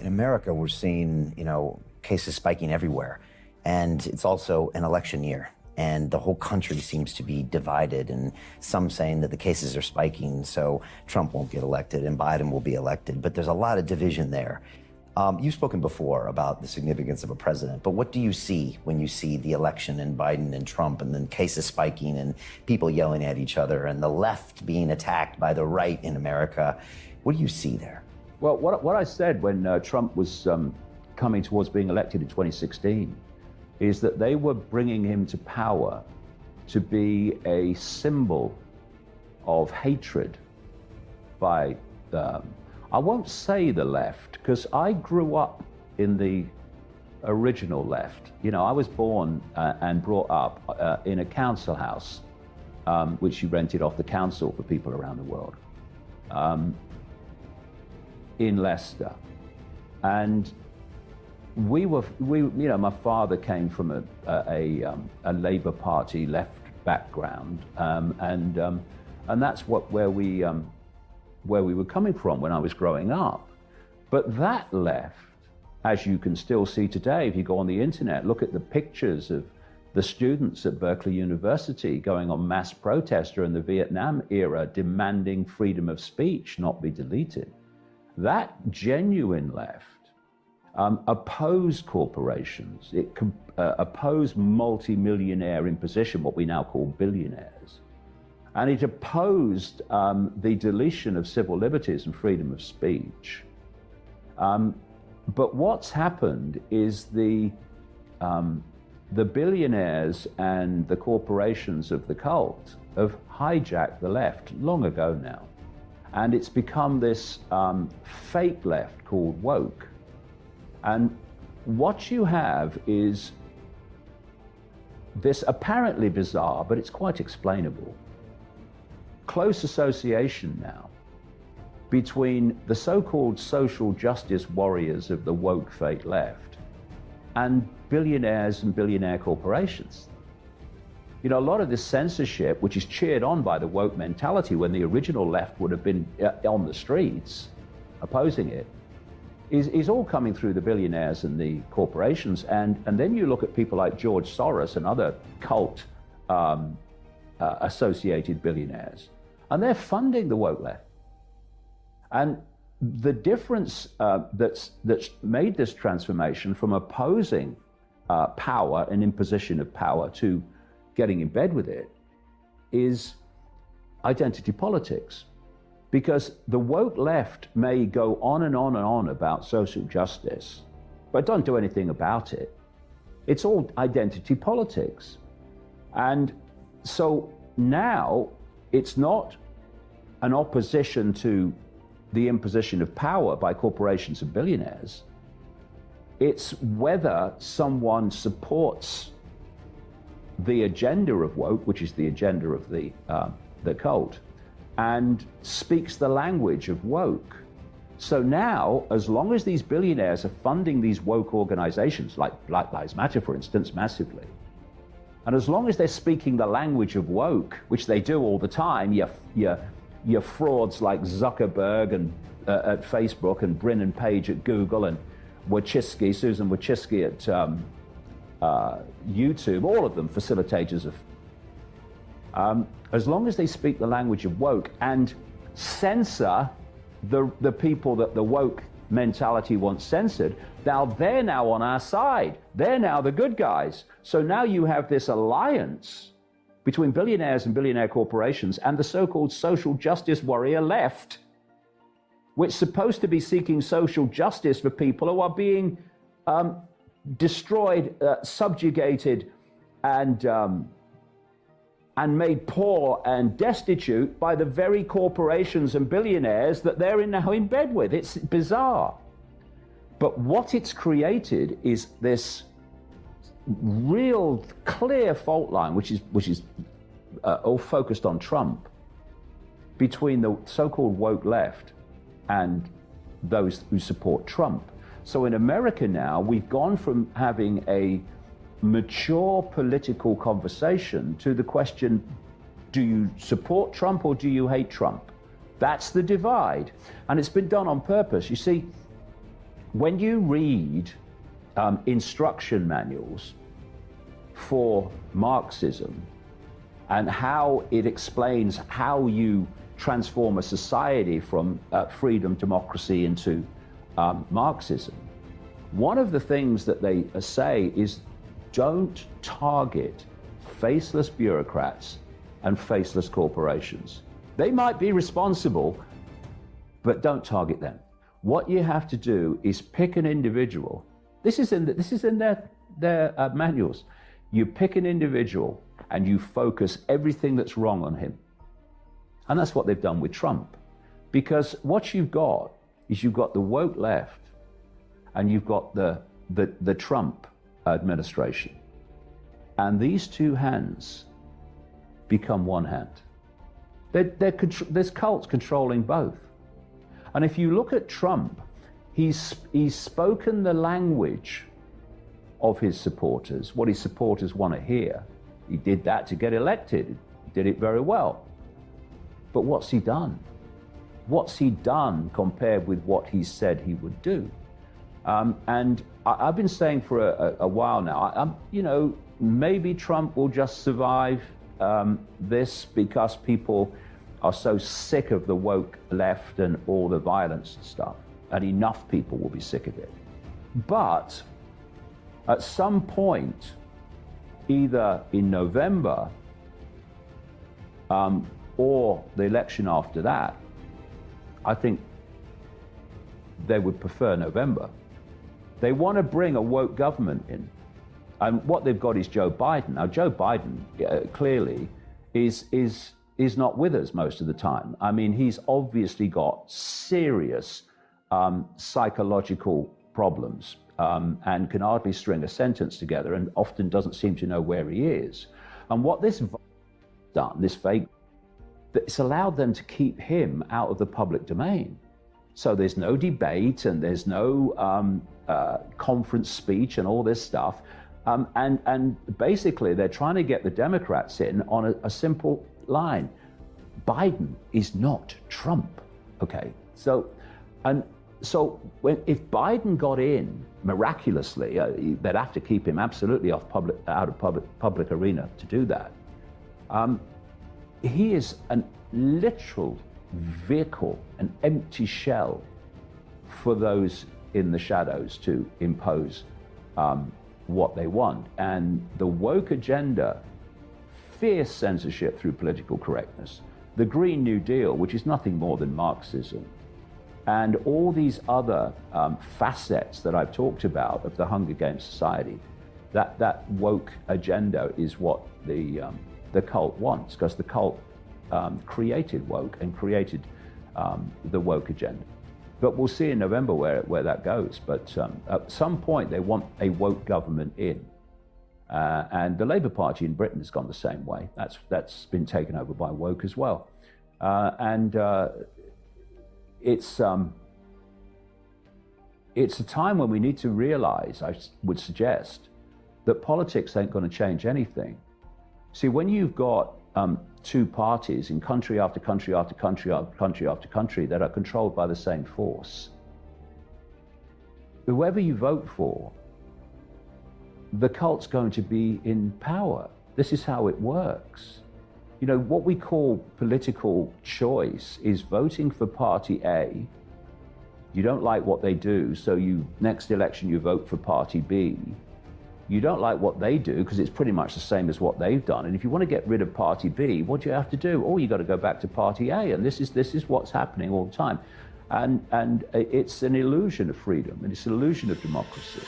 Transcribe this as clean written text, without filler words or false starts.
in America, we're seeing, cases spiking everywhere. And it's also an election year. And the whole country seems to be divided, and some saying that the cases are spiking, so Trump won't get elected and Biden will be elected. But there's a lot of division there. You've spoken before about the significance of a president, but what do you see when you see the election and Biden and Trump and then cases spiking and people yelling at each other and the left being attacked by the right in America? What do you see there? Well, what I said when Trump was coming towards being elected in 2016 is that they were bringing him to power to be a symbol of hatred by, I won't say the left, because I grew up in the original left. I was born and brought up in a council house, which you rented off the council for people around the world, in Leicester. And my father came from a Labour Party left background, and that's where we were coming from when I was growing up. But that left, as you can still see today, if you go on the internet, look at the pictures of the students at Berkeley University going on mass protest during the Vietnam era, demanding freedom of speech not be deleted. That genuine left opposed corporations. It opposed multi-millionaire imposition, what we now call billionaires. And it opposed the deletion of civil liberties and freedom of speech. But what's happened is the billionaires and the corporations of the cult have hijacked the left long ago now. And it's become this fake left called woke. And what you have is this apparently bizarre, but it's quite explainable, close association now between the so-called social justice warriors of the woke fake left and billionaires and billionaire corporations. A lot of this censorship, which is cheered on by the woke mentality when the original left would have been on the streets opposing it, is all coming through the billionaires and the corporations. And then you look at people like George Soros and other cult associated billionaires, and they're funding the woke left. And the difference that's made this transformation from opposing power and imposition of power to getting in bed with it is identity politics. Because the woke left may go on and on and on about social justice, but don't do anything about it. It's all identity politics. And so now it's not an opposition to the imposition of power by corporations and billionaires. It's whether someone supports the agenda of woke, which is the agenda of the cult, and speaks the language of woke. So now, as long as these billionaires are funding these woke organizations, like Black Lives Matter, for instance, massively, and as long as they're speaking the language of woke, which they do all the time, your frauds like Zuckerberg and at Facebook, and Brin and Page at Google, and Susan Wojcicki at YouTube, all of them facilitators of, as long as they speak the language of woke and censor the people that the woke mentality wants censored, now they're now on our side. They're now the good guys. So now you have this alliance between billionaires and billionaire corporations and the so-called social justice warrior left, which is supposed to be seeking social justice for people who are being destroyed, subjugated, and made poor and destitute by the very corporations and billionaires that they're now in bed with. It's bizarre. But what it's created is this real clear fault line, which is all focused on Trump, between the so-called woke left and those who support Trump. So in America now, we've gone from having a mature political conversation to the question, do you support Trump or do you hate Trump? That's the divide. And it's been done on purpose. You see, when you read instruction manuals for Marxism and how it explains how you transform a society from freedom, democracy into Marxism, one of the things that they say is don't target faceless bureaucrats and faceless corporations. They might be responsible, but don't target them. What you have to do is pick an individual. This is in their manuals. You pick an individual and you focus everything that's wrong on him. And that's what they've done with Trump. Because what you've got is you've got the woke left and you've got the Trump administration. And these two hands become one hand. There's cults controlling both. And if you look at Trump, he's spoken the language of his supporters, what his supporters want to hear. He did that to get elected. He did it very well. But what's he done? What's he done compared with what he said he would do? And I've been saying for a while now, maybe Trump will just survive this because people are so sick of the woke left and all the violence and stuff, and enough people will be sick of it. But at some point, either in November or the election after that, I think they would prefer November. They want to bring a woke government in. And what they've got is Joe Biden. Now, Joe Biden clearly is not with us most of the time. I mean, he's obviously got serious psychological problems and can hardly string a sentence together and often doesn't seem to know where he is. And what this done, this fake, it's allowed them to keep him out of the public domain. So there's no debate and there's no conference speech and all this stuff. And basically, they're trying to get the Democrats in on a simple line. Biden is not Trump, okay? So if Biden got in miraculously, they'd have to keep him absolutely out of public arena to do that. He is a literal vehicle, an empty shell for those in the shadows to impose what they want. And the woke agenda, fierce censorship through political correctness, the Green New Deal, which is nothing more than Marxism, and all these other facets that I've talked about of the Hunger Games society, that woke agenda is what the cult wants, because the cult created woke and created the woke agenda. But we'll see in November where that goes. But at some point, they want a woke government in. And the Labour Party in Britain has gone the same way. That's been taken over by woke as well. It's a time when we need to realize, I would suggest, that politics ain't going to change anything. See, when you've got two parties in country after country after country after country after country that are controlled by the same force, whoever you vote for, the cult's going to be in power. This is how it works. You know, what we call political choice is voting for party A. You don't like what they do, so next election you vote for party B. You don't like what they do because it's pretty much the same as what they've done. And if you want to get rid of party B, what do you have to do? Oh, you got to go back to party A. And this is what's happening all the time. And it's an illusion of freedom and it's an illusion of democracy.